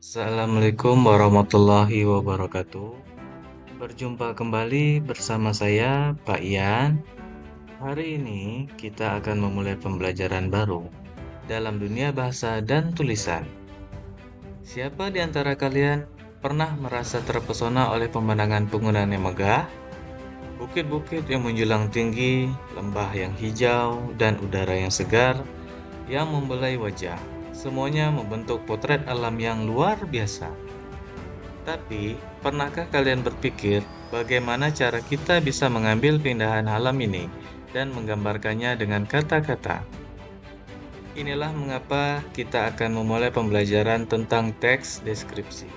Assalamualaikum warahmatullahi wabarakatuh. Berjumpa kembali bersama saya, Pak Ian. Hari ini kita akan memulai pembelajaran baru dalam dunia bahasa dan tulisan. Siapa di antara kalian pernah merasa terpesona oleh pemandangan penggunaan yang megah? Bukit-bukit yang menjulang tinggi, lembah yang hijau, dan udara yang segar yang membelai wajah. Semuanya membentuk potret alam yang luar biasa. Tapi, pernahkah kalian berpikir bagaimana cara kita bisa mengambil keindahan alam ini dan menggambarkannya dengan kata-kata? Inilah mengapa kita akan memulai pembelajaran tentang teks deskripsi.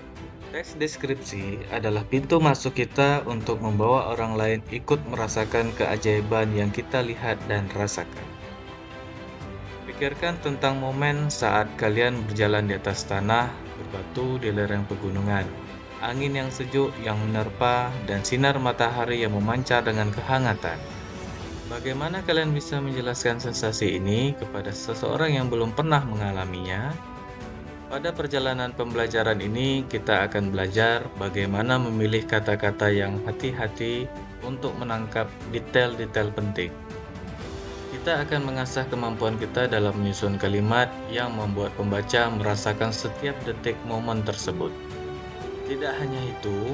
Teks deskripsi adalah pintu masuk kita untuk membawa orang lain ikut merasakan keajaiban yang kita lihat dan rasakan. Pikirkan tentang momen saat kalian berjalan di atas tanah berbatu di lereng pegunungan. Angin yang sejuk yang menerpa dan sinar matahari yang memancar dengan kehangatan. Bagaimana kalian bisa menjelaskan sensasi ini kepada seseorang yang belum pernah mengalaminya? Pada perjalanan pembelajaran ini, kita akan belajar bagaimana memilih kata-kata yang hati-hati untuk menangkap detail-detail penting. Kita akan mengasah kemampuan kita dalam menyusun kalimat yang membuat pembaca merasakan setiap detik momen tersebut. Tidak hanya itu,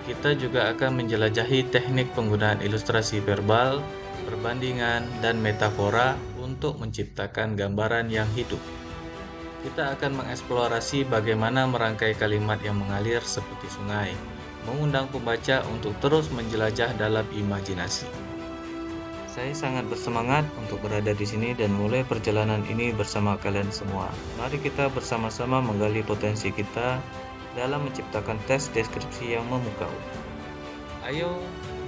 kita juga akan menjelajahi teknik penggunaan ilustrasi verbal, perbandingan, dan metafora untuk menciptakan gambaran yang hidup. Kita akan mengeksplorasi bagaimana merangkai kalimat yang mengalir seperti sungai, mengundang pembaca untuk terus menjelajah dalam imajinasi. Saya sangat bersemangat untuk berada di sini dan mulai perjalanan ini bersama kalian semua. Mari kita bersama-sama menggali potensi kita dalam menciptakan teks deskripsi yang memukau. Ayo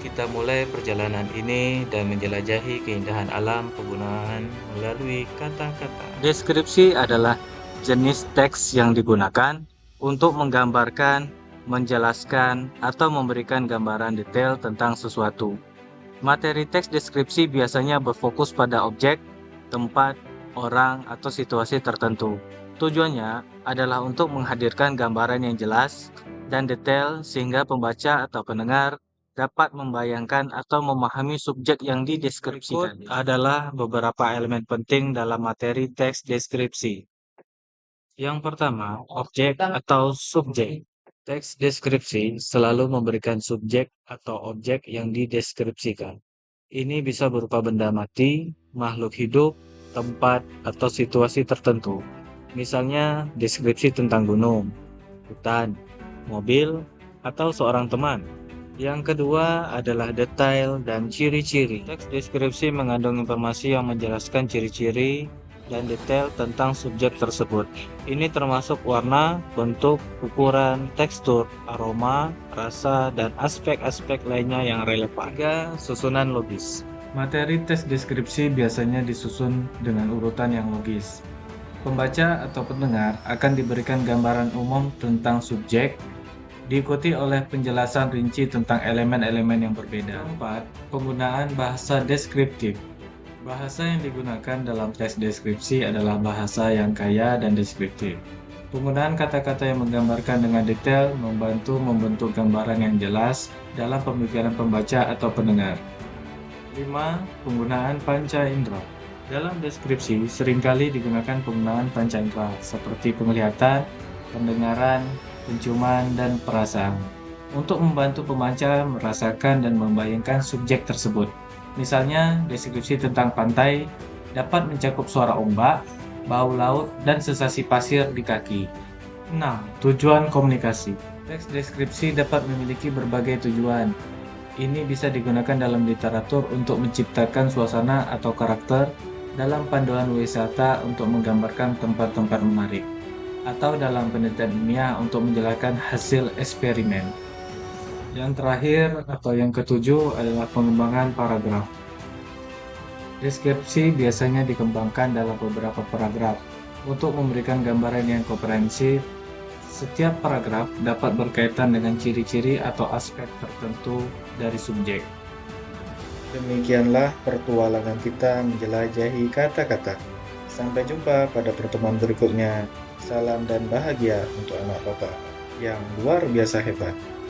kita mulai perjalanan ini dan menjelajahi keindahan alam penggunaan melalui kata-kata. Deskripsi adalah jenis teks yang digunakan untuk menggambarkan, menjelaskan, atau memberikan gambaran detail tentang sesuatu. Materi teks deskripsi biasanya berfokus pada objek, tempat, orang, atau situasi tertentu. Tujuannya adalah untuk menghadirkan gambaran yang jelas dan detail sehingga pembaca atau pendengar dapat membayangkan atau memahami subjek yang dideskripsikan. Berikut adalah beberapa elemen penting dalam materi teks deskripsi. Yang pertama, objek atau subjek. Teks deskripsi selalu memberikan subjek atau objek yang dideskripsikan. Ini bisa berupa benda mati, makhluk hidup, tempat, atau situasi tertentu. Misalnya, deskripsi tentang gunung, hutan, mobil, atau seorang teman. Yang kedua adalah detail dan ciri-ciri. Teks deskripsi mengandung informasi yang menjelaskan ciri-ciri dan detail tentang subjek tersebut. Ini termasuk warna, bentuk, ukuran, tekstur, aroma, rasa, dan aspek-aspek lainnya yang relevan. Tiga, susunan logis. Materi teks deskripsi biasanya disusun dengan urutan yang logis. Pembaca atau pendengar akan diberikan gambaran umum tentang subjek, diikuti oleh penjelasan rinci tentang elemen-elemen yang berbeda. Keempat, penggunaan bahasa deskriptif. Bahasa yang digunakan dalam teks deskripsi adalah bahasa yang kaya dan deskriptif. Penggunaan kata-kata yang menggambarkan dengan detail membantu membentuk gambaran yang jelas dalam pemikiran pembaca atau pendengar. 5. Penggunaan panca indera. Dalam deskripsi seringkali digunakan penggunaan panca indera seperti penglihatan, pendengaran, penciuman, dan perasaan untuk membantu pembaca merasakan dan membayangkan subjek tersebut. Misalnya, deskripsi tentang pantai dapat mencakup suara ombak, bau laut, dan sensasi pasir di kaki. 6. Tujuan komunikasi. Teks deskripsi dapat memiliki berbagai tujuan. Ini bisa digunakan dalam literatur untuk menciptakan suasana atau karakter, dalam panduan wisata untuk menggambarkan tempat-tempat menarik, atau dalam penelitian ilmiah untuk menjelaskan hasil eksperimen. Yang terakhir atau yang ketujuh adalah pengembangan paragraf. Deskripsi biasanya dikembangkan dalam beberapa paragraf untuk memberikan gambaran yang komprehensif. Setiap paragraf dapat berkaitan dengan ciri-ciri atau aspek tertentu dari subjek. Demikianlah pertualangan kita menjelajahi kata-kata. Sampai jumpa pada pertemuan berikutnya. Salam dan bahagia untuk anak Bapak yang luar biasa hebat.